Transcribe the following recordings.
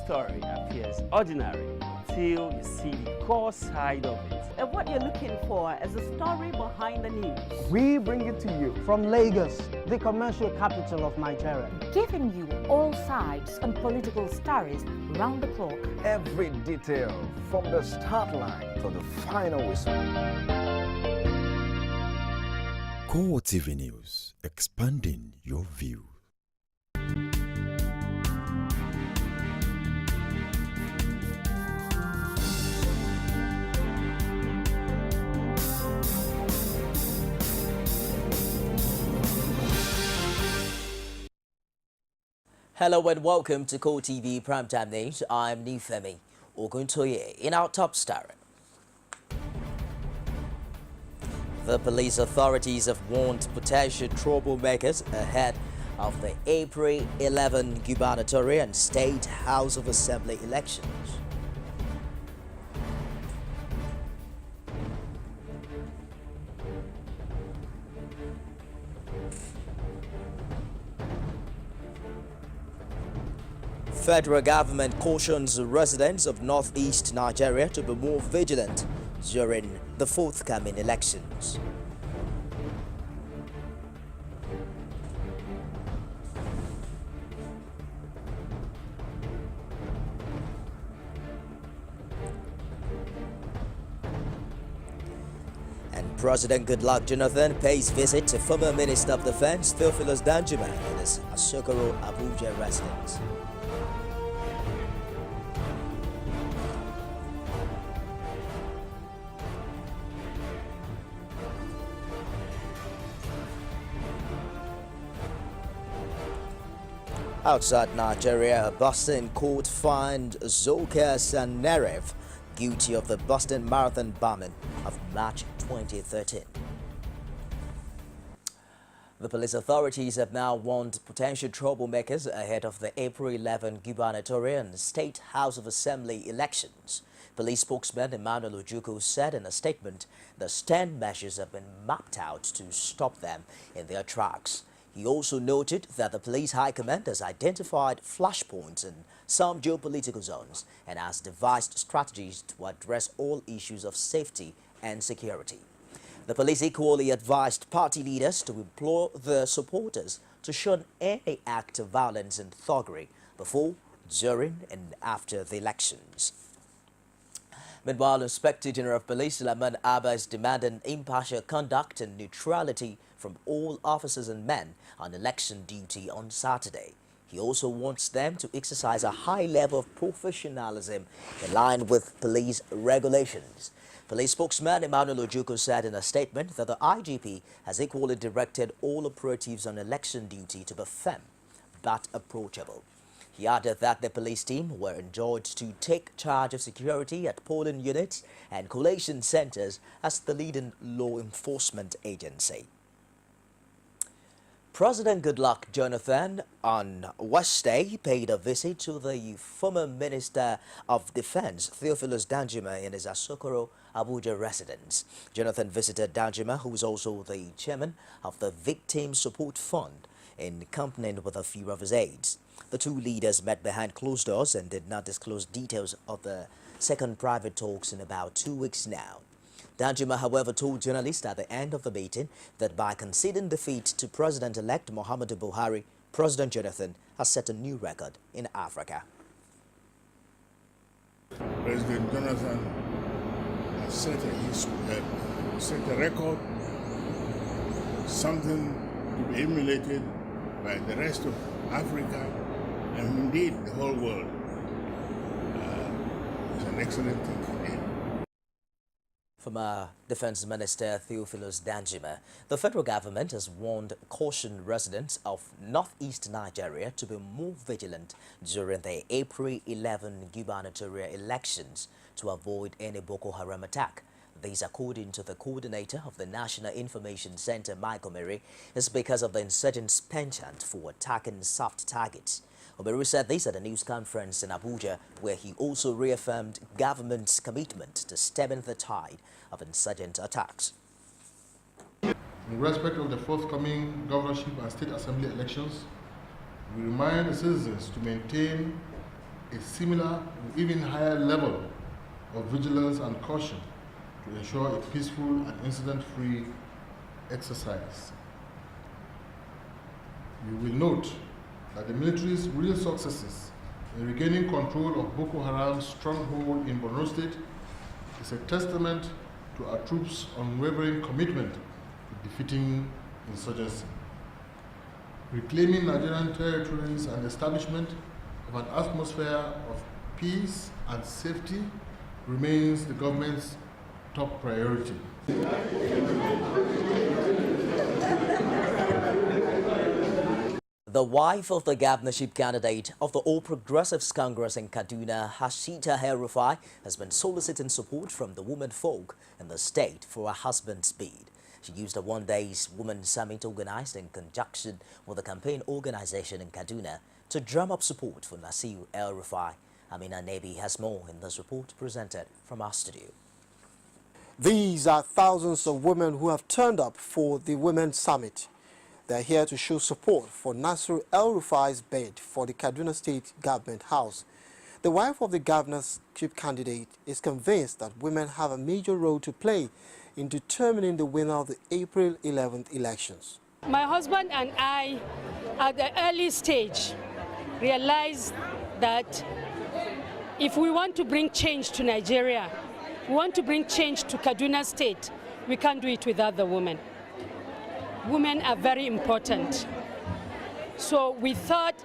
story appears ordinary till you see the core side of it. And what you're looking for is the story behind the news. We bring it to you from Lagos, the commercial capital of Nigeria. Giving you all sides and political stories round the clock. Every detail from the start line to the final whistle. CoreTV News, expanding your view. Hello and welcome to CoreTV Primetime News. I'm Nifemi Oguntoye. In our top story, the police authorities have warned potential troublemakers ahead of the April 11 gubernatorial and State House of Assembly elections. Federal government cautions residents of northeast Nigeria to be more vigilant during the forthcoming elections. And President Goodluck Jonathan pays visit to former Minister of Defense Theophilus Danjuma in his Asokoro, Abuja residence. Outside Nigeria, a Boston court fined Zulkifli Sanarev guilty of the Boston Marathon bombing of March 2013. The police authorities have now warned potential troublemakers ahead of the April 11 gubernatorial and State House of Assembly elections. Police spokesman Emmanuel Ojukwu said in a statement that stand measures have been mapped out to stop them in their tracks. He also noted that the police high command has identified flashpoints in some geopolitical zones and has devised strategies to address all issues of safety and security. The police equally advised party leaders to implore their supporters to shun any act of violence and thuggery before, during and after the elections. Meanwhile, Inspector General of Police Laman Abba is demanding impartial conduct and neutrality from all officers and men on election duty on Saturday. He also wants them to exercise a high level of professionalism in line with police regulations. Police spokesman Emmanuel Ojukwu said in a statement that the IGP has equally directed all operatives on election duty to be firm but approachable. He added that the police team were enjoined to take charge of security at polling units and collation centers as the leading law enforcement agency. President Goodluck Jonathan on Wednesday paid a visit to the former Minister of Defense Theophilus Danjuma in his Asokoro, Abuja residence. Jonathan visited Danjuma, who is also the chairman of the Victim Support Fund, in company with a few of his aides. The two leaders met behind closed doors and did not disclose details of the second private talks in about 2 weeks now. Danjuma, however, told journalists at the end of the meeting that by conceding defeat to President-elect Muhammadu Buhari, President Jonathan has set a new record in Africa. President Jonathan has set a record, something to be emulated by the rest of Africa and indeed the whole world. It's an excellent thing indeed. Former Defense Minister Theophilus Danjuma, the federal government has cautioned residents of northeast Nigeria to be more vigilant during the April 11 gubernatorial elections to avoid any Boko Haram attack. This, according to the coordinator of the National Information Center, Michael Mary, is because of the insurgents' penchant for attacking soft targets. Oberu said this at a news conference in Abuja, where he also reaffirmed government's commitment to stemming the tide of insurgent attacks. In respect of the forthcoming governorship and state assembly elections, we remind the citizens to maintain a similar, even higher level of vigilance and caution to ensure a peaceful and incident-free exercise. You will note that the military's real successes in regaining control of Boko Haram's stronghold in Borno State is a testament to our troops' unwavering commitment to defeating insurgency. Reclaiming Nigerian territories and establishment of an atmosphere of peace and safety remains the government's top priority. The wife of the governorship candidate of the All Progressives Congress in Kaduna, Hashita El-Rufai, has been soliciting support from the women folk in the state for her husband's bid. She used a one-day women summit organized in conjunction with the campaign organization in Kaduna to drum up support for Nasir El-Rufai. Amina Nebi has more in this report presented from our studio. These are thousands of women who have turned up for the Women's Summit. They are here to show support for Nasir El-Rufai's bid for the Kaduna State Government House. The wife of the governorship candidate is convinced that women have a major role to play in determining the winner of the April 11th elections. My husband and I, at the early stage, realized that if we want to bring change to Nigeria, we want to bring change to Kaduna State, we can't do it without the women. Women are very important. So we thought,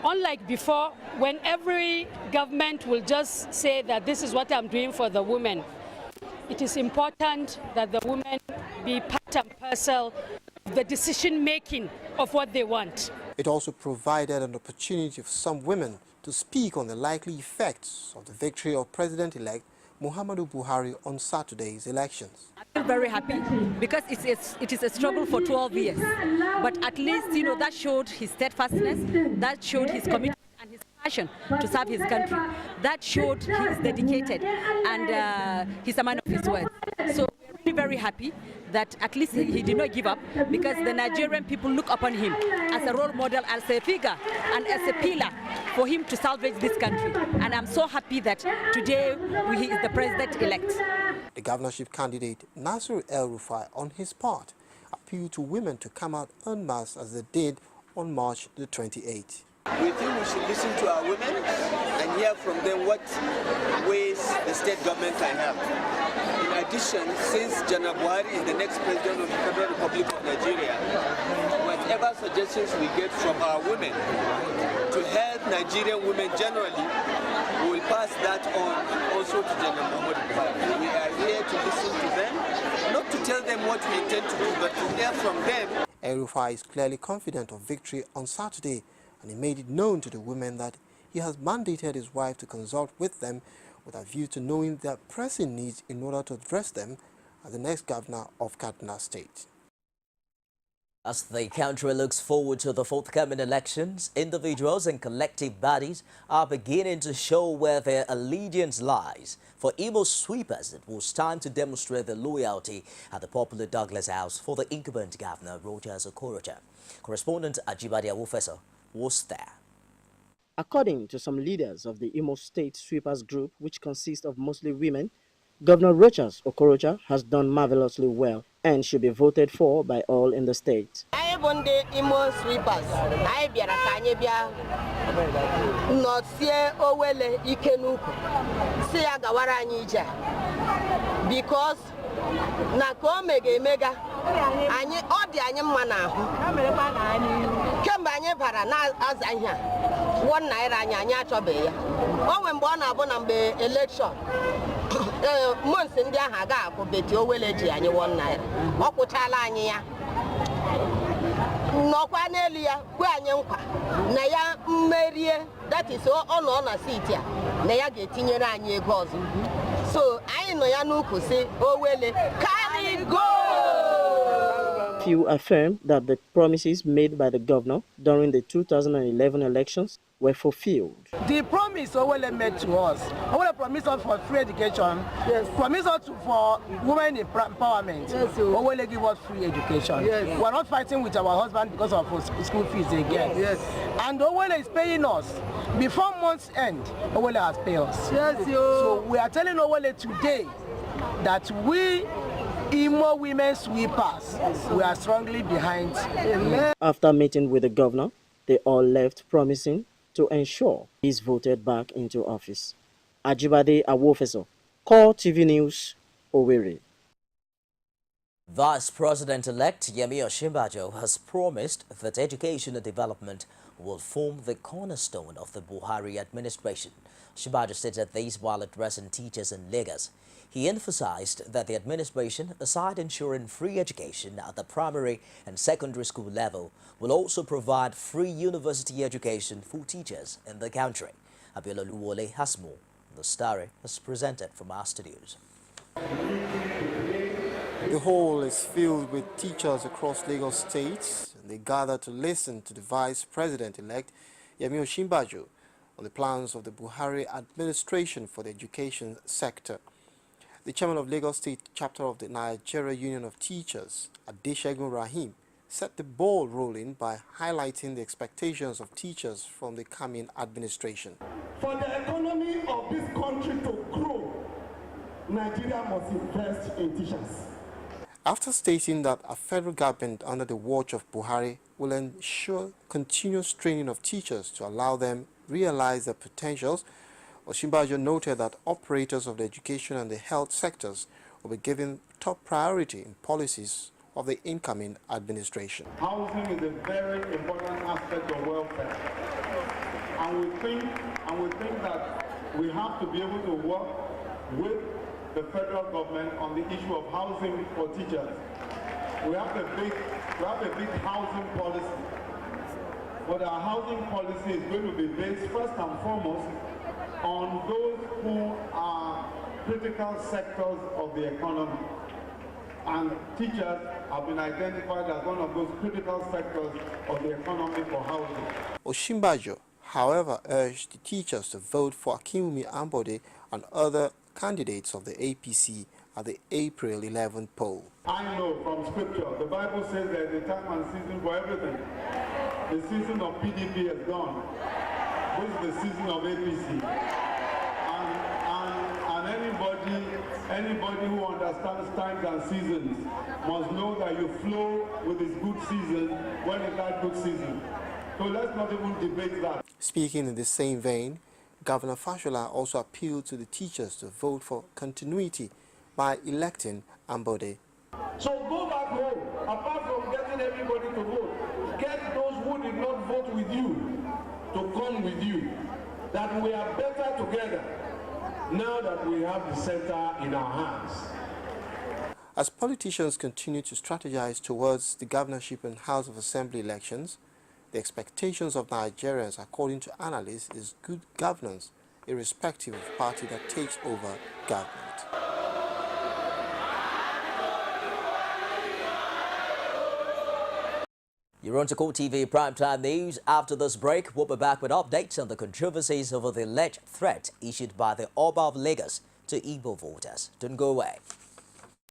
unlike before, when every government will just say that this is what I'm doing for the women, it is important that the women be part and parcel of the decision-making of what they want. It also provided an opportunity for some women to speak on the likely effects of the victory of President-elect Muhammadu Buhari on Saturday's elections. I feel very happy because it is a struggle for 12 years. But at least, that showed his steadfastness, that showed his commitment and his passion to serve his country. That showed he is dedicated and he's a man of his word. So we're really very happy that at least he did not give up, because the Nigerian people look upon him as a role model, as a figure, and as a pillar for him to salvage this country. And I'm so happy that today he is the president-elect. The governorship candidate, Nasir El-Rufai, on his part, appealed to women to come out en masse as they did on March the 28th. We think we should listen to our women and hear from them what ways the state government can help. In addition, since General Buhari is the next president of the Federal Republic of Nigeria, whatever suggestions we get from our women to help Nigerian women generally, we will pass that on also to General Muhammadu Buhari. We are here to listen to them, not to tell them what we intend to do, but to hear from them. El-Rufai is clearly confident of victory on Saturday, and he made it known to the women that he has mandated his wife to consult with them with a view to knowing their pressing needs in order to address them as the next governor of Kaduna State. As the country looks forward to the forthcoming elections, individuals and collective bodies are beginning to show where their allegiance lies. For Imo sweepers, it was time to demonstrate their loyalty at the popular Douglas House for the incumbent governor, Rogers Okorocha. Correspondent Ajibade Awofeso was there. According to some leaders of the Imo State Sweepers Group, which consists of mostly women, Governor Rogers Okorocha has done marvelously well and should be voted for by all in the state. I want the Imo Sweepers. I be a Kanyabia. Not see Owele Ikenuku. See Agawara Nija. Because Nako mega. Any odd Anyamana. Kambanya Parana as Anya. 1 naira Nyanya Chobe. Oh, when born Abonambe election. Months in the Haga, Betio Village, and you 1 naira. Okutalania. No Quanelia, Quanyanka. Naya Maria, that is all on a seat. Naya getting your Ranye goes. So I know Yanuku say, oh, well, can it go? few affirm that the promises made by the governor during the 2011 elections were fulfilled. The promise Owele made to us, Owele promised us for free education, promised us for women empowerment. Owele give us free education. We're not fighting with our husband because of school fees again. And Owele is paying us. Before month's end, Owele has paid us. So we are telling Owele today that we Imo women sweepers, we are strongly behind. After meeting with the governor, they all left promising to ensure he's voted back into office. Ajibade Awofeso, CoreTV News, Owerri. Vice President-elect Yemi Osinbajo has promised that education and development will form the cornerstone of the Buhari administration. Osinbajo stated this while addressing teachers in Lagos. He emphasized that the administration, aside ensuring free education at the primary and secondary school level, will also provide free university education for teachers in the country. Abiola Luwole has more. The story is presented from our studios. The hall is filled with teachers across Lagos State. They gather to listen to the Vice President-elect Yemi Osinbajo on the plans of the Buhari administration for the education sector. The chairman of Lagos State chapter of the Nigeria Union of Teachers, Adeshegun Rahim, set the ball rolling by highlighting the expectations of teachers from the coming administration. For the economy of this country to grow, Nigeria must invest in teachers. After stating that a federal government under the watch of Buhari will ensure continuous training of teachers to allow them realize their potentials, Osinbajo noted that operators of the education and the health sectors will be given top priority in policies of the incoming administration. Housing is a very important aspect of welfare, and we think that we have to be able to work with the federal government on the issue of housing for teachers. We have a big housing policy, but our housing policy is going to be based first and foremost on those who are critical sectors of the economy. And teachers have been identified as one of those critical sectors of the economy for housing. Osinbajo, however, urged the teachers to vote for Akinwumi Ambode and other candidates of the APC at the April 11 poll. I know from scripture, the Bible says there's a time and season for everything. The season of PDP is gone. This is the season of APC. And anybody who understands times and seasons must know that you flow with this good season when it's that good season. So let's not even debate that. Speaking in the same vein, Governor Fashola also appealed to the teachers to vote for continuity by electing Ambode. So go back home, apart from getting everybody to vote, get those who did not vote with you to come with you, that we are better together now that we have the center in our hands. As politicians continue to strategize towards the governorship and House of Assembly elections, the expectations of Nigerians, according to analysts, is good governance, irrespective of party that takes over government. You're on to CoreTV Primetime News. After this break, we'll be back with updates on the controversies over the alleged threat issued by the Oba of Lagos to Igbo voters. Don't go away.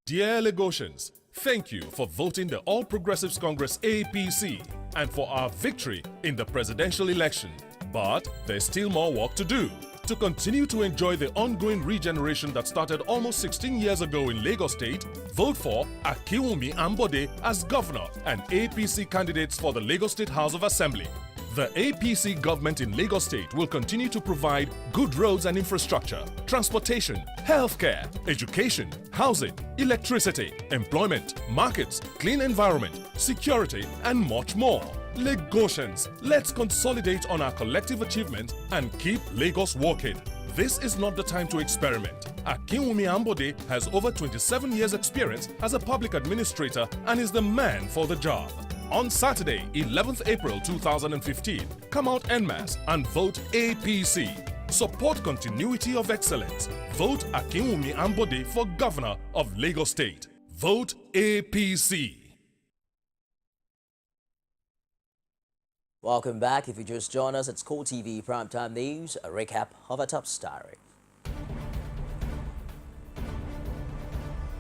Dear Lagosians, thank you for voting the All Progressives Congress APC and for our victory in the presidential election. But there's still more work to do. To continue to enjoy the ongoing regeneration that started almost 16 years ago in Lagos State, vote for Akinwumi Ambode as governor and APC candidates for the Lagos State House of Assembly. The APC government in Lagos State will continue to provide good roads and infrastructure, transportation, healthcare, education, housing, electricity, employment, markets, clean environment, security, and much more. Lagosians, let's consolidate on our collective achievements and keep Lagos walking. This is not the time to experiment. Akinwumi Ambode has over 27 years' experience as a public administrator and is the man for the job. On Saturday, 11th April 2015, come out en masse and vote APC. Support continuity of excellence. Vote Akinwumi Ambode for Governor of Lagos State. Vote APC. Welcome back. If you just joined us, it's CoreTV Primetime News, a recap of a top story.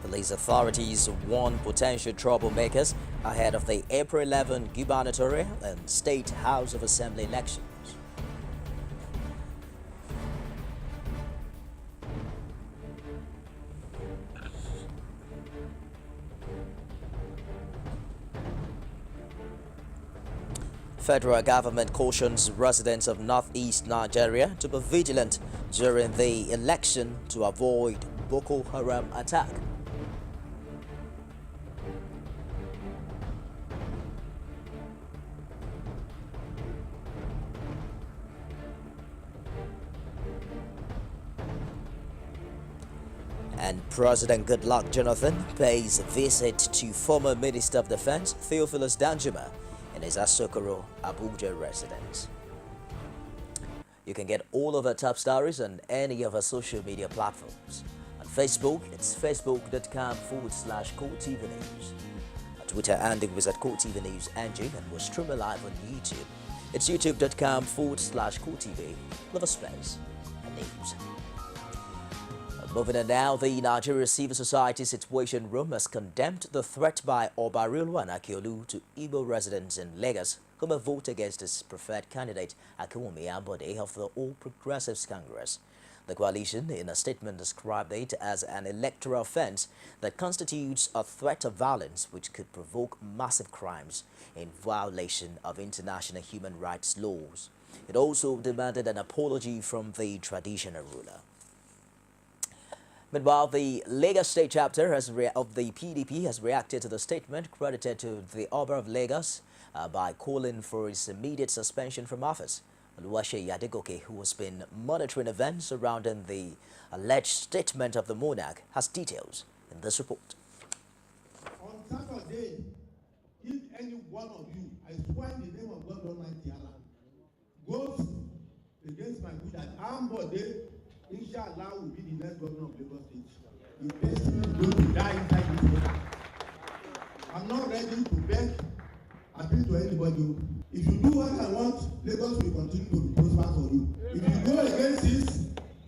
Police authorities warn potential troublemakers ahead of the April 11 gubernatorial and State House of Assembly elections. Federal government cautions residents of northeast Nigeria to be vigilant during the election to avoid Boko Haram attack. And President Goodluck Jonathan pays a visit to former Minister of Defense Theophilus Danjuma in his Asokoro, Abuja residence. You can get all of our top stories on any of our social media platforms. On Facebook, it's facebook.com/CoreTV News. On Twitter, handle is at CoreTV News NG, and we're streaming live on YouTube. It's youtube.com/CoreTV. Love a space and news. Moving on now, the Nigeria Civil Society Situation Room has condemned the threat by Oba Rilwan Akiolu to Igbo residents in Lagos who may vote against his preferred candidate Akinwumi Ambode of the All Progressives Congress. The coalition, in a statement, described it as an electoral offense that constitutes a threat of violence which could provoke massive crimes in violation of international human rights laws. It also demanded an apology from the traditional ruler. Meanwhile, the Lagos State chapter of the PDP has reacted to the statement credited to the Oba of Lagos by calling for his immediate suspension from office. Oluwaseyi Adegoke, who has been monitoring events surrounding the alleged statement of the monarch, has details in this report. On Saturday, if any one of you, I swear in the name of God Almighty Allah, goes against my good that Ambode, inshallah, will be the next governor of Lagos State. The person is going to die inside this water. I'm not ready to beg, appeal to anybody. If you do what I want, Lagos will continue to be prosper for you. If you go against this,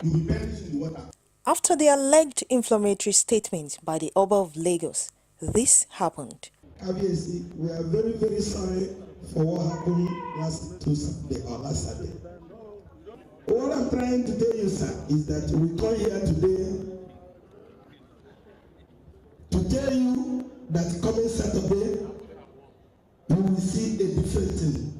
you will perish in the water. After the alleged inflammatory statement by the Oba of Lagos, this happened. Obviously, we are very, very sorry for what happened last Saturday. What I'm trying to tell you, sir, is that we come here today to tell you that coming Saturday, you will see a different thing.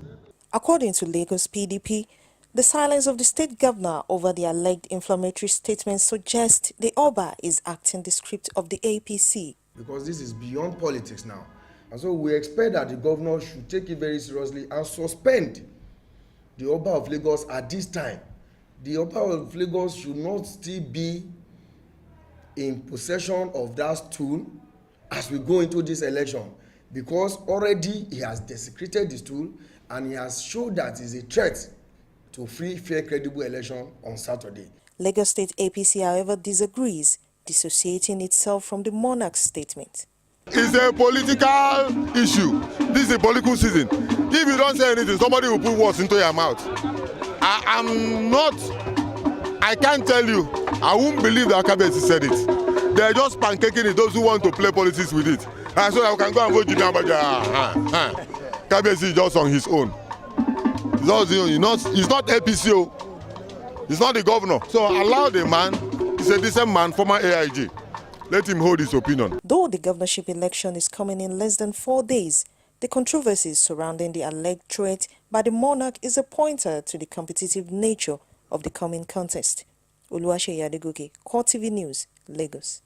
According to Lagos PDP, the silence of the state governor over the alleged inflammatory statement suggests the Oba is acting the script of the APC. Because this is beyond politics now. And so we expect that the governor should take it very seriously and suspend the Oba of Lagos at this time. The Oba of Lagos should not still be in possession of that stool as we go into this election, because already he has desecrated the stool and he has showed that he is a threat to free, fair, credible election on Saturday. Lagos State APC, however, disagrees, dissociating itself from the monarch's statement. It's a political issue. This is a political season. If you don't say anything, somebody will put words into your mouth. I can't tell you. I won't believe that Kabesi said it. They're just pancaking it, those who want to play politics with it. And so that we can go and vote Jimmy Abaja. Kabesi is just on his own. He's not APCO. He's not the governor. So allow the man. He's a decent man, former AIG. Let him hold his opinion. Though the governorship election is coming in less than 4 days, the controversies surrounding the alleged threat by the monarch is a pointer to the competitive nature of the coming contest. Oluwaseyi Adegoke, CoreTV News, Lagos.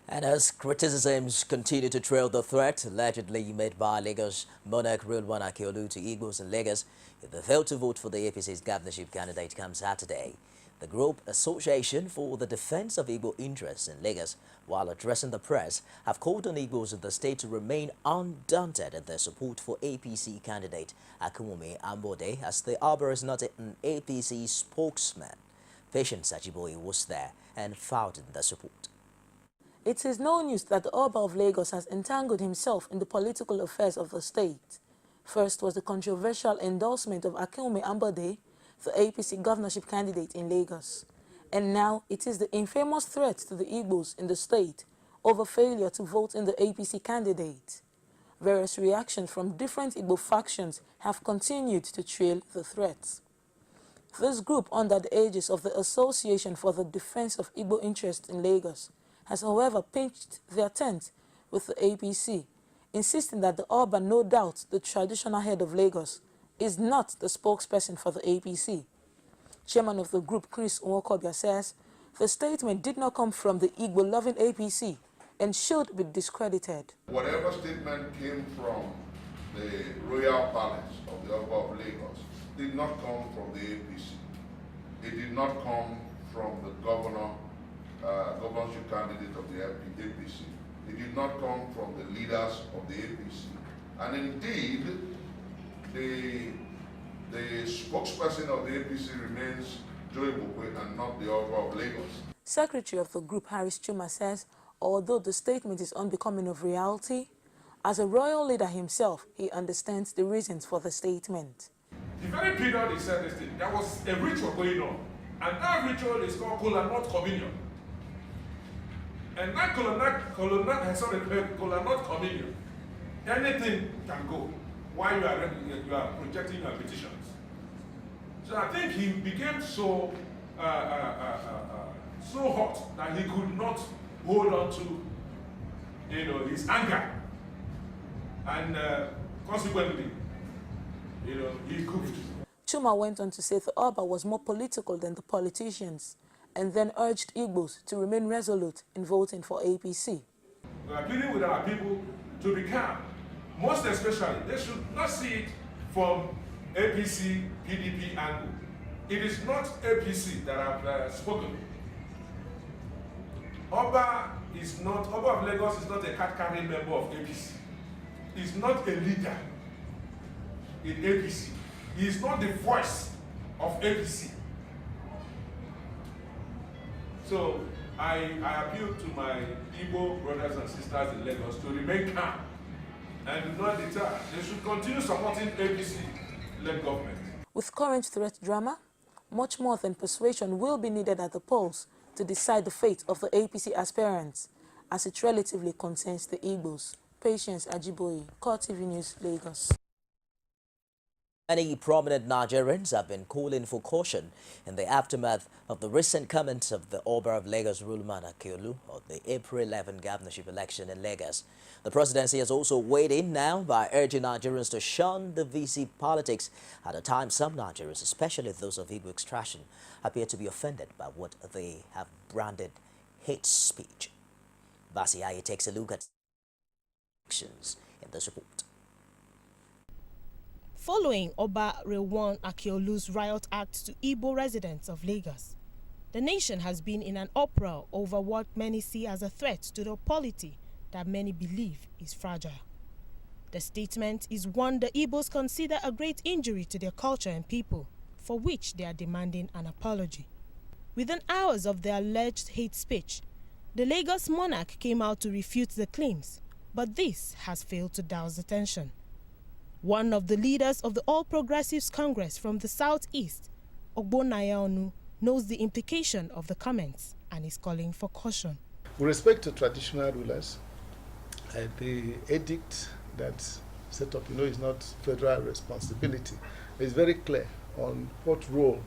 And as criticisms continue to trail the threat allegedly made by Lagos monarch Rilwan Akiolu to Igbos in Lagos if they fail to vote for the APC's governorship candidate come Saturday, the group Association for the Defense of Igbo Interests in Lagos, while addressing the press, have called on Igbos in the state to remain undaunted in their support for APC candidate Akinwumi Ambode, as the Oba is not an APC spokesman. Patience Ajiboye was there and filed in the support. It is no news that the Oba of Lagos has entangled himself in the political affairs of the state. First was the controversial endorsement of Akinwumi Ambode, the APC governorship candidate in Lagos. And now it is the infamous threat to the Igbos in the state over failure to vote in the APC candidate. Various reactions from different Igbo factions have continued to trail the threats. This group, under the aegis of the Association for the Defense of Igbo Interests in Lagos, has however pitched their tent with the APC, insisting that the Oba, no doubt the traditional head of Lagos, is not the spokesperson for the APC. Chairman of the group, Chris Nwokobia, says the statement did not come from the Igbo-loving APC and should be discredited. Whatever statement came from the royal palace of the Oba of Lagos did not come from the APC. It did not come from the governorship candidate of the APC. It did not come from the leaders of the APC. And indeed, the spokesperson of the APC remains Joe Ibokwe and not the Oba of Lagos. Secretary of the group, Harris Chuma, says although the statement is unbecoming of reality, as a royal leader himself, he understands the reasons for the statement. The very period he said this thing, there was a ritual going on. And that ritual is called Kola Not Communion. And that Kola Not Communion, anything can go while you are projecting your petitions. So I think he became so hot that he could not hold on to, his anger, and consequently, he goofed. Chuma went on to say the Oba was more political than the politicians, and then urged Igbos to remain resolute in voting for APC. We are pleading with our people to be calm. Most especially, they should not see it from APC, PDP angle. It is not APC that have spoken. Oba of Lagos is not a card-carrying member of APC. He's not a leader in APC. He is not the voice of APC. So I appeal to my Igbo brothers and sisters in Lagos to remain calm and do not deter. They should continue supporting APC-led government. With current threat drama, much more than persuasion will be needed at the polls to decide the fate of the APC aspirants, as it relatively concerns the Igbos. Patience Ajiboye, CoreTV News, Lagos. Many prominent Nigerians have been calling for caution in the aftermath of the recent comments of the Oba of Lagos Rulman Akeolu on the April 11 governorship election in Lagos. The presidency has also weighed in now by urging Nigerians to shun the VC politics at a time some Nigerians, especially those of Igbo extraction, appear to be offended by what they have branded hate speech. Basiaye takes a look at actions in this report. Following Oba Rulman Akeolu's riot act to Igbo residents of Lagos, the nation has been in an uproar over what many see as a threat to the polity that many believe is fragile. The statement is one the Igbos consider a great injury to their culture and people, for which they are demanding an apology. Within hours of the alleged hate speech, the Lagos monarch came out to refute the claims, but this has failed to douse the tension. One of the leaders of the All Progressives Congress from the Southeast, Ogbonaya, knows the implication of the comments and is calling for caution. With respect to traditional rulers, the edict that's set up, is not federal responsibility. It's very clear on what role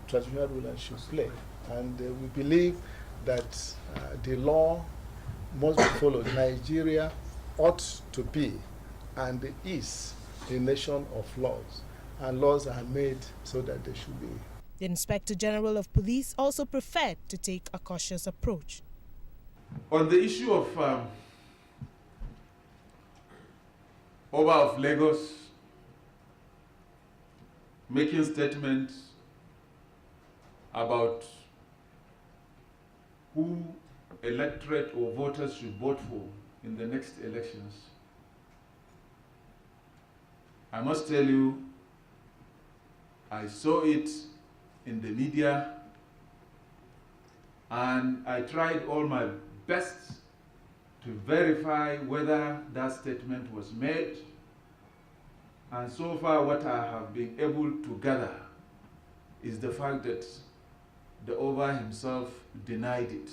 traditional rulers should play. And we believe that the law must be followed. Nigeria ought to be and is a nation of laws, and laws are made so that they should be. The Inspector General of Police also preferred to take a cautious approach. On the issue of Oba of Lagos making statements about who electorate or voters should vote for in the next elections, I must tell you, I saw it in the media and I tried all my best to verify whether that statement was made And so far what I have been able to gather is the fact that the Oba himself denied it.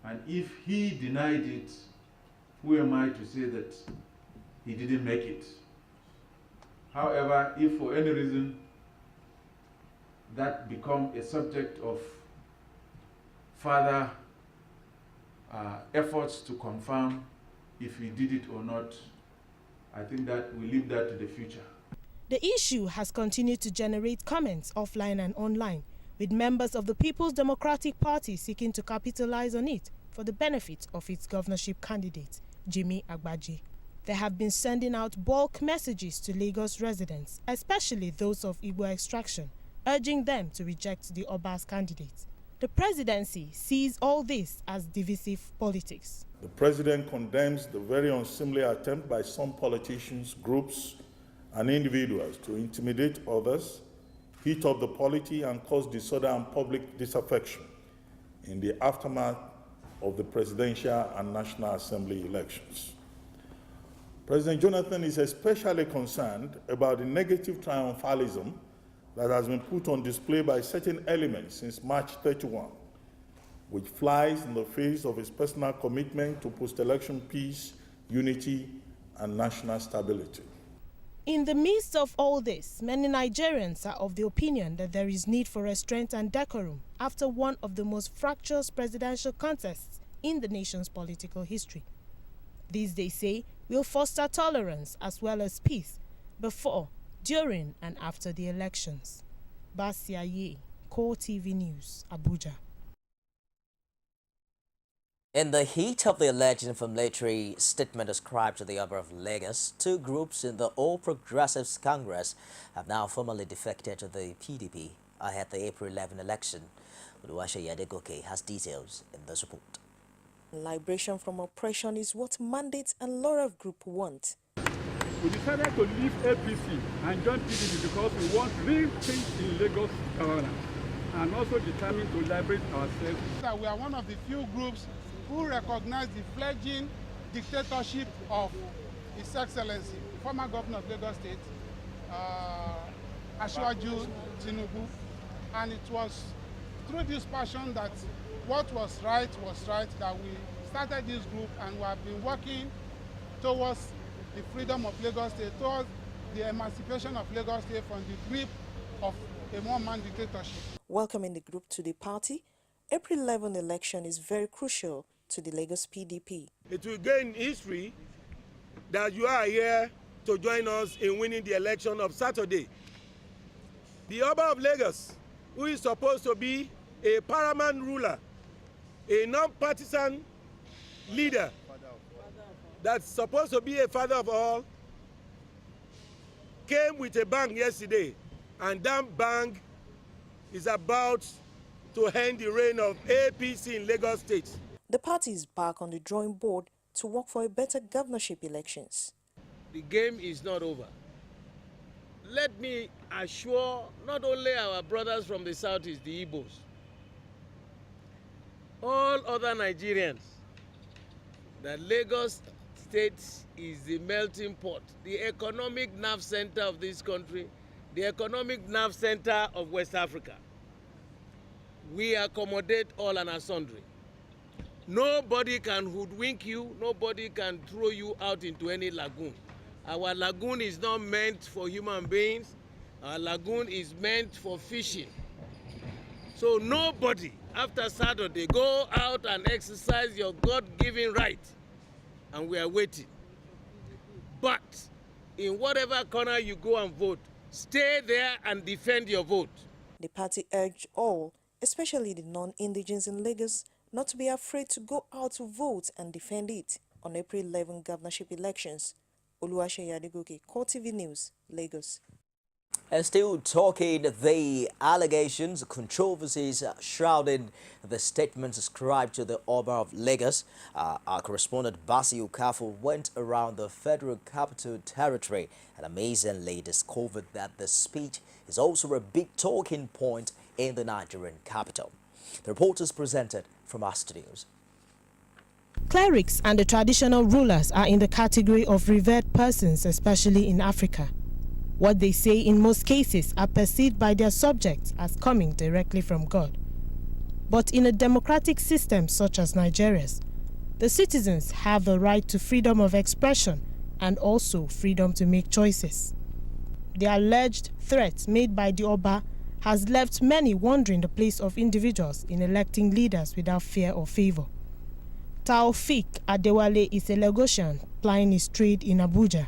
And if he denied it, who am I to say that he didn't make it? However, if for any reason that become a subject of further efforts to confirm if he did it or not, I think that we leave that to the future. The issue has continued to generate comments offline and online, with members of the People's Democratic Party seeking to capitalize on it for the benefit of its governorship candidate, Jimmy Agbaje. They have been sending out bulk messages to Lagos residents, especially those of Igbo extraction, urging them to reject the Oba's candidate. The presidency sees all this as divisive politics. The president condemns the very unseemly attempt by some politicians, groups, and individuals to intimidate others, heat up the polity, and cause disorder and public disaffection in the aftermath of the presidential and National Assembly elections. President Jonathan is especially concerned about the negative triumphalism that has been put on display by certain elements since March 31, which flies in the face of his personal commitment to post-election peace, unity, and national stability. In the midst of all this, many Nigerians are of the opinion that there is need for restraint and decorum after one of the most fractious presidential contests in the nation's political history. This, they say, will foster tolerance as well as peace before, during, and after the elections. Basia Ye, CoreTV News, Abuja. In the heat of the alleged inflammatory statement ascribed to the Oba of Lagos, two groups in the All Progressives Congress have now formally defected to the PDP ahead of the April 11 election. Oluwase Yadegoke has details in this report. Liberation from oppression is what Mandate and Laura Group want. We decided to leave APC and join PDP because we want real change in Lagos governance and also determined to liberate ourselves. That we are one of the few groups who recognize the fledgling dictatorship of His Excellency, the former governor of Lagos State, Asiwaju Tinubu. And it was through this passion that what was right, that we started this group, and we have been working towards the freedom of Lagos State, towards the emancipation of Lagos State from the grip of a one-man dictatorship. Welcoming the group to the party, April 11 election is very crucial to the Lagos PDP. It will gain history that you are here to join us in winning the election of Saturday. The Oba of Lagos, who is supposed to be a paramount ruler, a non-partisan leader, that's supposed to be a father of all, came with a bang yesterday, and that bang is about to end the reign of APC in Lagos State. The party is back on the drawing board to work for a better governorship elections. The game is not over. Let me assure not only our brothers from the southeast, the Igbos, all other Nigerians, that Lagos State is the melting pot, the economic nerve center of this country, the economic nerve center of West Africa. We accommodate all and sundry. Nobody can hoodwink you, nobody can throw you out into any lagoon. Our lagoon is not meant for human beings, our lagoon is meant for fishing. So nobody, after Saturday, go out and exercise your God-given right, and we are waiting. But in whatever corner you go and vote, stay there and defend your vote. The party urged all, especially the non-indigens in Lagos, not to be afraid to go out to vote and defend it on April 11 governorship elections. Oluwase Yadegoke, CoreTV News, Lagos. And still talking the allegations, controversies shrouding the statements ascribed to the Oba of Lagos, our correspondent Basi Okafor went around the Federal Capital Territory and amazingly discovered that the speech is also a big talking point in the Nigerian capital. The report is presented from our studios. Clerics and the traditional rulers are in the category of revered persons, especially in Africa. What they say in most cases are perceived by their subjects as coming directly from God. But in a democratic system such as Nigeria's, the citizens have the right to freedom of expression and also freedom to make choices. The alleged threats made by the Oba has left many wondering the place of individuals in electing leaders without fear or favor. Taofik Adewale is a Lagosian plying his trade in Abuja.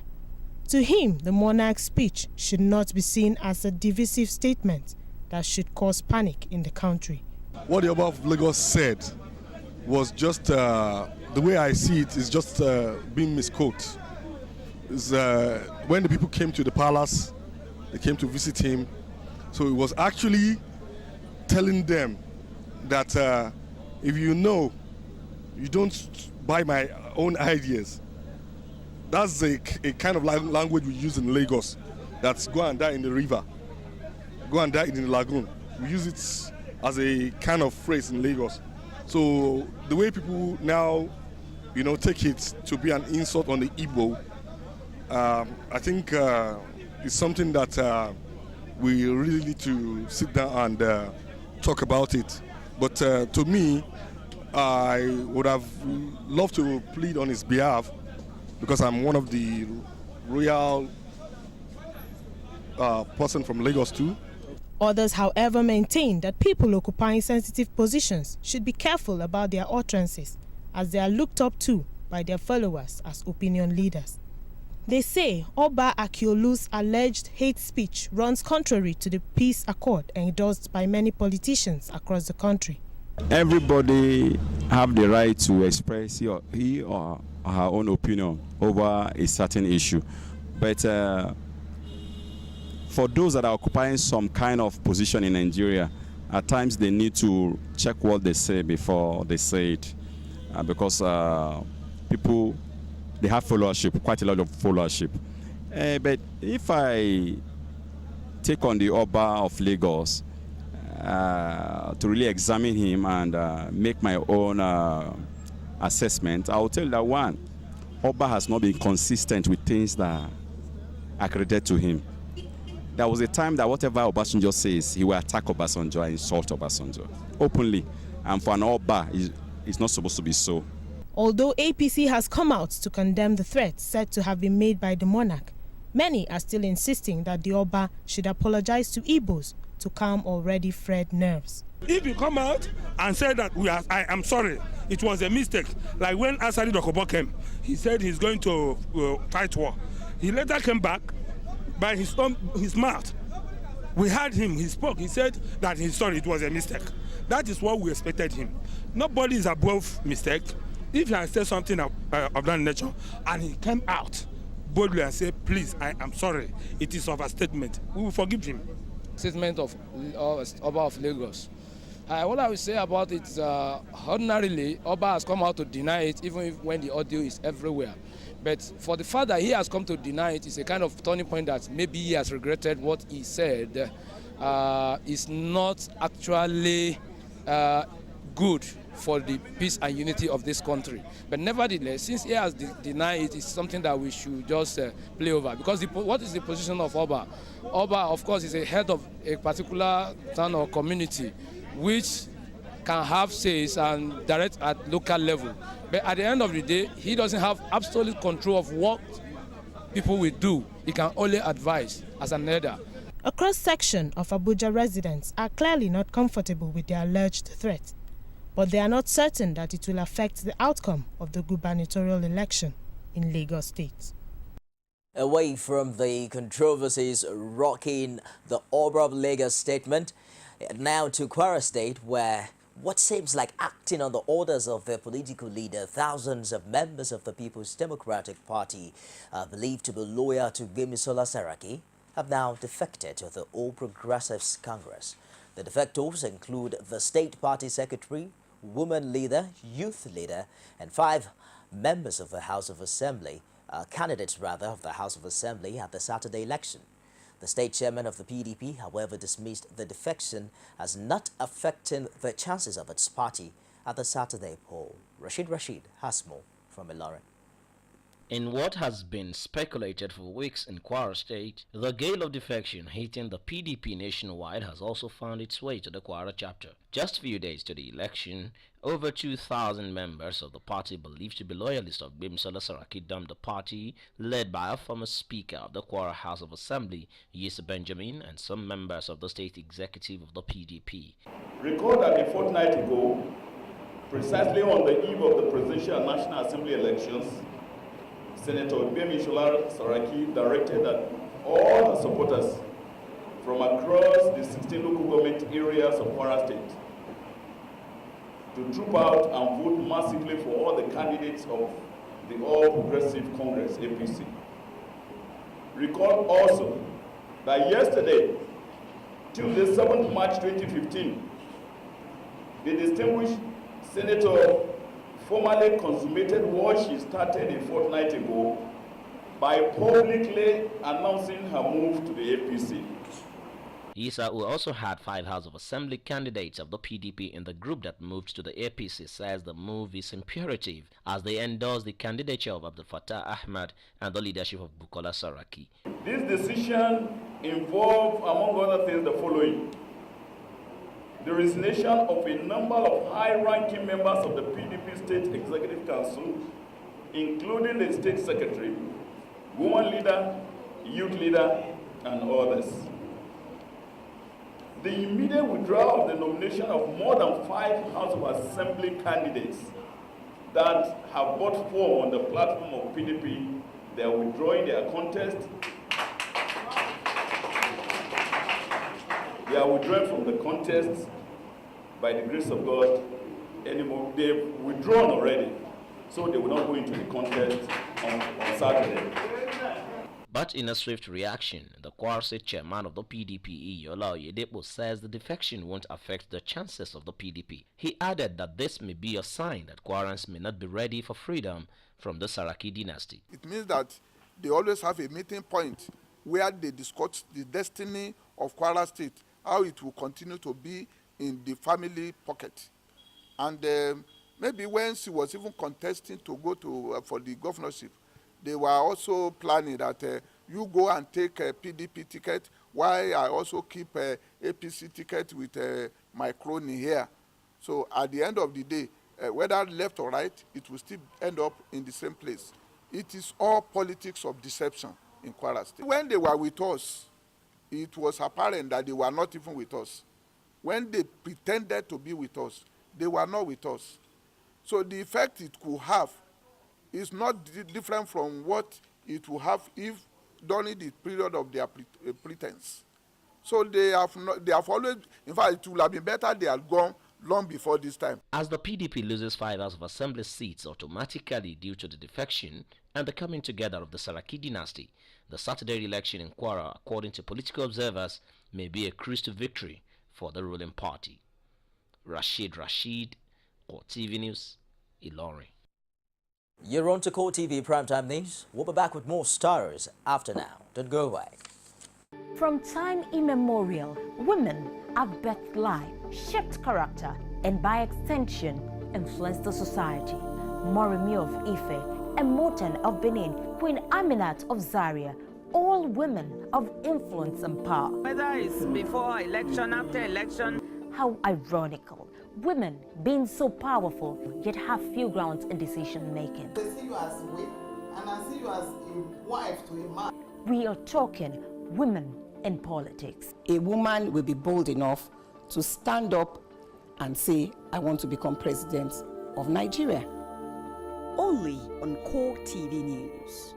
To him, the monarch's speech should not be seen as a divisive statement that should cause panic in the country. What the Oba of Lagos said was just, the way I see it, is just being misquoted. When the people came to the palace, they came to visit him, so it was actually telling them that if you know you don't buy my own ideas, that's a kind of language we use in Lagos. That's go and die in the river, go and die in the lagoon. We use it as a kind of phrase in Lagos. So the way people now, take it to be an insult on the Igbo, I think it's something that we really need to sit down and talk about it. But to me, I would have loved to plead on his behalf because I'm one of the royal person from Lagos too. Others, however, maintain that people occupying sensitive positions should be careful about their utterances, as they are looked up to by their followers as opinion leaders. They say Oba Akiolu's alleged hate speech runs contrary to the peace accord endorsed by many politicians across the country. Everybody have the right to express he or her own opinion over a certain issue, but for those that are occupying some kind of position in Nigeria, at times they need to check what they say before they say it, because people, they have followership, quite a lot of followership. But if I take on the Oba of Lagos to really examine him and make my own assessment, I will tell you that one, Oba has not been consistent with things that are credited to him. There was a time that whatever Obasanjo says, he will attack Obasanjo and insult Obasanjo openly. And for an Oba, it's not supposed to be so. Although APC has come out to condemn the threats said to have been made by the monarch, many are still insisting that the Oba should apologize to Igbos to calm already frayed nerves. If you come out and say that I am sorry, it was a mistake, like when Asari Dokubo came, he said he's going to fight war. He later came back by his mouth. We heard him, he spoke, he said that he's sorry, it was a mistake. That is what we expected him. Nobody is above mistake. If he had said something of that nature and he came out boldly and said, please, I am sorry, it is overstatement, we will forgive him. Statement of Oba of Lagos. What I will say about it is ordinarily Oba has come out to deny it even when the audio is everywhere. But for the fact that he has come to deny it is a kind of turning point that maybe he has regretted what he said is not actually good for the peace and unity of this country. But nevertheless, since he has denied it, it's something that we should just play over. Because what is the position of Oba? Oba, of course, is a head of a particular town or community, which can have says and direct at local level. But at the end of the day, he doesn't have absolute control of what people will do. He can only advise as an elder. A cross-section of Abuja residents are clearly not comfortable with the alleged threat, but they are not certain that it will affect the outcome of the gubernatorial election in Lagos State. Away from the controversies rocking the Oba of Lagos statement, now to Kwara State, where what seems like acting on the orders of their political leader, thousands of members of the People's Democratic Party, believed to be loyal to Gbemisola Saraki, have now defected to the All Progressives Congress. The defectors include the state party secretary, woman leader, youth leader, and 5 members of the House of Assembly, candidates of the House of Assembly at the Saturday election. The state chairman of the PDP, however, dismissed the defection as not affecting the chances of its party at the Saturday poll. Rashid has more from Ilorin. In what has been speculated for weeks in Kwara State, the gale of defection hitting the PDP nationwide has also found its way to the Kwara chapter. Just a few days to the election, over 2,000 members of the party believed to be loyalists of Bimsola Saraki dumped the party, led by a former Speaker of the Kwara House of Assembly, Yusuf Benjamin, and some members of the state executive of the PDP. Recall that a fortnight ago, precisely on the eve of the Presidential and National Assembly elections, Senator Bimsola Saraki directed that all the supporters from across the 16 local government areas of Kwara State to troop out and vote massively for all the candidates of the All Progressive Congress, APC. Recall also that yesterday, Tuesday, 7th March 2015, the distinguished Senator formally consummated what she started a fortnight ago by publicly announcing her move to the APC. Isa, who also had 5 House of Assembly candidates of the PDP in the group that moved to the APC, says the move is imperative as they endorse the candidature of Abdul Fattah Ahmad and the leadership of Bukola Saraki. This decision involved, among other things, the following: the resignation of a number of high-ranking members of the PDP State Executive Council, including the State Secretary, Woman Leader, Youth Leader, and others. The immediate withdrawal of the nomination of more than 5 House of Assembly candidates that have brought form on the platform of PDP. They are withdrawing their contest. They are withdrawing from the contest by the grace of God anymore. They've withdrawn already, so they will not go into the contest on Saturday. But in a swift reaction, the Kwara State chairman of the PDP, Iyola Oyedepo, says the defection won't affect the chances of the PDP. He added that this may be a sign that Kwarans may not be ready for freedom from the Saraki dynasty. It means that they always have a meeting point where they discuss the destiny of Kwara State, how it will continue to be in the family pocket. And maybe when she was even contesting to go to for the governorship, they were also planning that you go and take a PDP ticket while I also keep a APC ticket with my crony here. So at the end of the day, whether left or right, it will still end up in the same place. It is all politics of deception in Kwara State. When they were with us, it was apparent that they were not even with us. When they pretended to be with us, they were not with us. So the effect it could have is not different from what it will have if during the period of their pretense. So they have always, in fact, it would have been better they had gone long before this time. As the PDP loses 5 House of Assembly seats automatically due to the defection and the coming together of the Saraki dynasty, the Saturday election in Kwara, according to political observers, may be a cruise to victory for the ruling party. Rashid, CoreTV News, Ilorin. You're on to CoreTV Primetime News. We'll be back with more stars after now. Don't go away. From time immemorial, women have birthed life, shaped character, and by extension, influenced the society. Moremi of Ife, Emoten of Benin, Queen Aminat of Zaria, all women of influence and power. Whether it's before election, after election. How ironical. Women being so powerful, yet have few grounds in decision making. They see you as a wife, and I see you as a wife to a man. We are talking women in politics. A woman will be bold enough to stand up and say, I want to become president of Nigeria. Only on CoreTV News.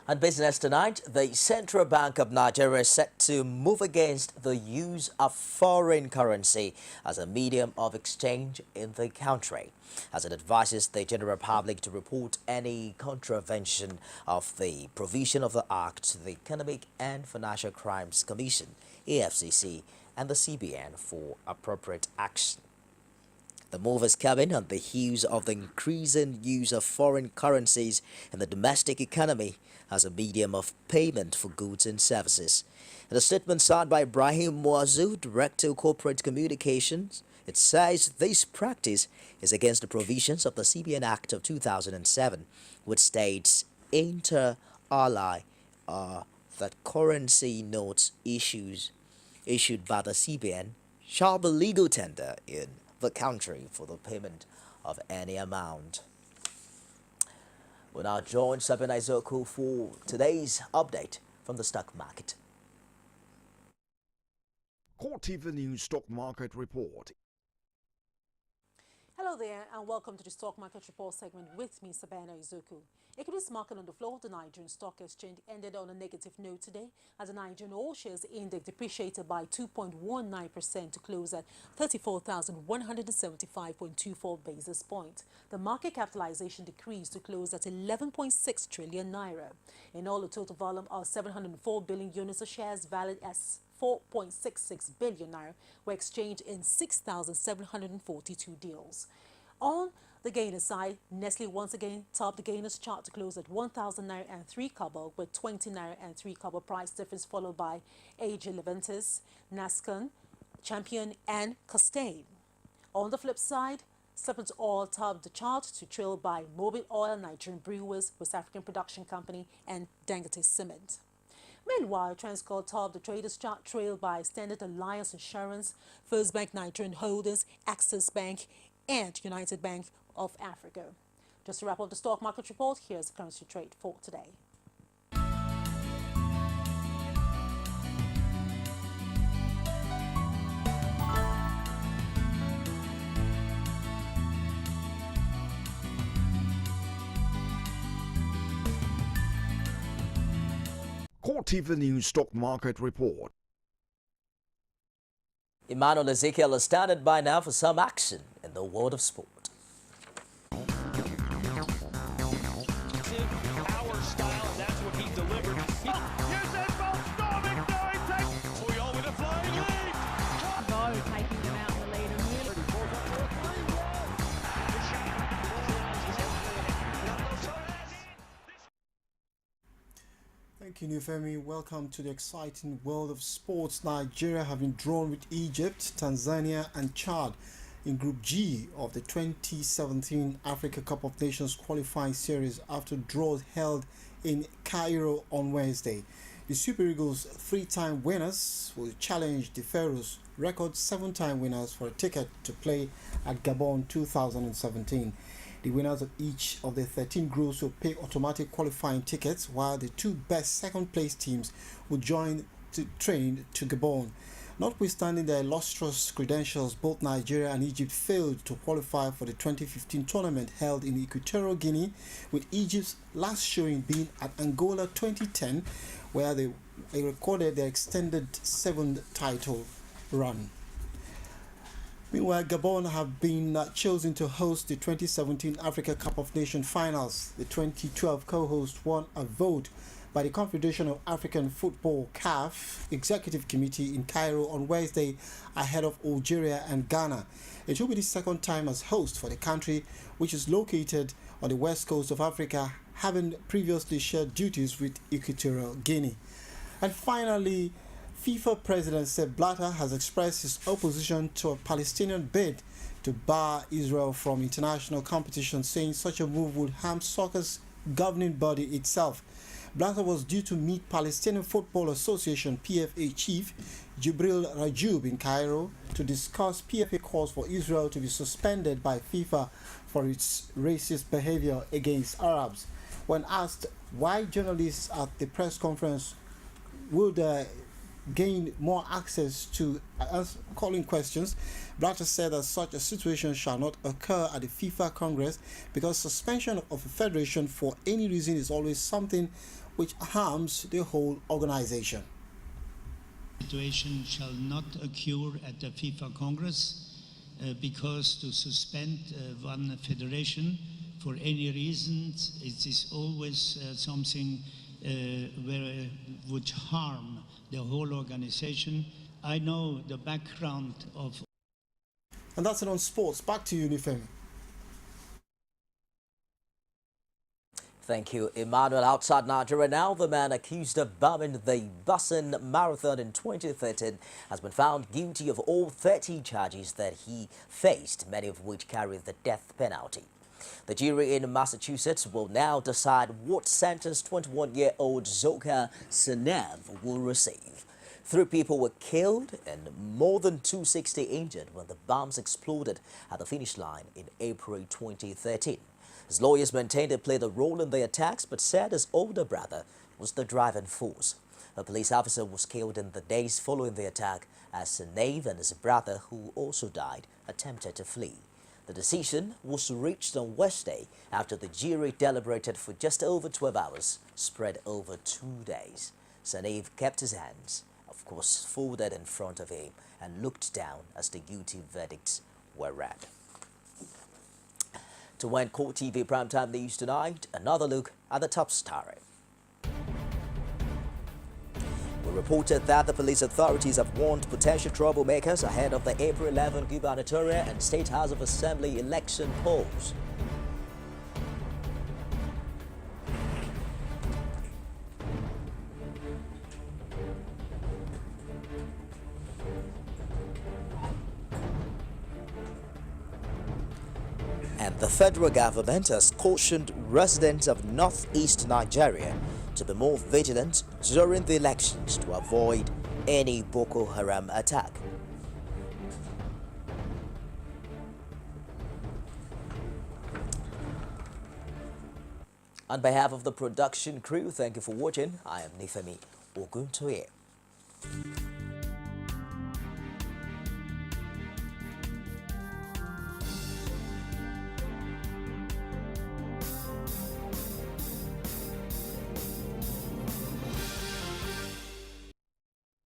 On business tonight, the Central Bank of Nigeria is set to move against the use of foreign currency as a medium of exchange in the country, as it advises the general public to report any contravention of the provision of the Act to the Economic and Financial Crimes Commission, EFCC, and the CBN for appropriate action. The move is coming on the heels of the increasing use of foreign currencies in the domestic economy as a medium of payment for goods and services. In a statement signed by Ibrahim Muazu, Director of Corporate Communications, it says this practice is against the provisions of the CBN Act of 2007, which states inter alia that currency notes issued by the CBN shall be legal tender in the country for the payment of any amount. We'll now join Sabina Izoku for today's update from the stock market. CoreTV News Stock Market Report. Hello there and welcome to the Stock Market Report segment with me, Sabina Izoku. Equities market on the floor of the Nigerian Stock Exchange ended on a negative note today as the Nigerian All Shares Index depreciated by 2.19% to close at 34,175.24 basis points. The market capitalization decreased to close at 11.6 trillion naira. In all, a total volume of 704 billion units of shares valued as 4.66 billion naira were exchanged in 6,742 deals. On the gainer side, Nestle once again topped the gainers chart to close at 1,000 naira and 3 kobo with 20 naira and 3 kobo price difference, followed by AG Leventis, Nascon, Champion and Costain. On the flip side, Supplement Oil topped the chart to trail by Mobil Oil, Nigerian Brewers, West African Production Company and Dangote Cement. Meanwhile, Transcorp topped the traders chart trailed by Standard Alliance Insurance, First Bank Nigerian Holdings, Access Bank and United Bank of Africa. Just to wrap up the stock market report, here's the currency trade for today. CoreTV News Stock Market Report. Emmanuel Ezekiel is standing by now for some action in the world of sport. Power style, that's what he delivered. Here's that ball, storming, Puyol with a flying lead. Bo taking them out in the lead and Thank you, Nufemi. Welcome to the exciting world of sports. Nigeria have been drawn with Egypt, Tanzania and Chad in Group G of the 2017 Africa Cup of Nations qualifying series after draws held in Cairo on Wednesday. The Super Eagles, 3-time winners, will challenge the Pharaohs, record 7-time winners, for a ticket to play at Gabon 2017. The winners of each of the 13 groups will pay automatic qualifying tickets, while the two best second-place teams will join to train to Gabon. Notwithstanding their illustrious credentials, both Nigeria and Egypt failed to qualify for the 2015 tournament held in Equatorial Guinea, with Egypt's last showing being at Angola 2010, where they recorded their extended 7th title run. Meanwhile, Gabon have been chosen to host the 2017 Africa Cup of Nations finals. The 2012 co-host won a vote by the Confederation of African Football (CAF) Executive Committee in Cairo on Wednesday ahead of Algeria and Ghana. It will be the second time as host for the country, which is located on the west coast of Africa, having previously shared duties with Equatorial Guinea. And finally, FIFA President Sepp Blatter has expressed his opposition to a Palestinian bid to bar Israel from international competition, saying such a move would harm soccer's governing body itself. Blatter was due to meet Palestinian Football Association PFA chief Jibril Rajoub in Cairo to discuss PFA calls for Israel to be suspended by FIFA for its racist behavior against Arabs. When asked why journalists at the press conference would gain more access to calling questions, Blatter said that such a situation shall not occur at the FIFA Congress because suspension of a federation for any reason is always something which harms the whole organization. Situation shall not occur at the FIFA Congress because to suspend one federation for any reason, it is always something where would harm the whole organization. I know the background of. And that's it on sports. Back to you, Nifemi. Thank you, Emmanuel. Outside Nigeria now, the man accused of bombing the Boston Marathon in 2013 has been found guilty of all 30 charges that he faced, many of which carry the death penalty. The jury in Massachusetts will now decide what sentence 21-year-old Zoka Senev will receive. 3 people were killed and more than 260 injured when the bombs exploded at the finish line in April 2013. His lawyers maintained he played a role in the attacks, but said his older brother was the driving force. A police officer was killed in the days following the attack as Senev and his brother, who also died, attempted to flee. The decision was reached on Wednesday after the jury deliberated for just over 12 hours, spread over 2 days. Senev kept his hands, of course, folded in front of him and looked down as the guilty verdicts were read. To end CoreTV Primetime News tonight, another look at the top story. We reported that the police authorities have warned potential troublemakers ahead of the April 11 gubernatorial and State House of Assembly election polls. And the federal government has cautioned residents of northeast Nigeria to be more vigilant during the elections to avoid any Boko Haram attack. On behalf of the production crew, thank you for watching. I am Nifemi Oguntoye.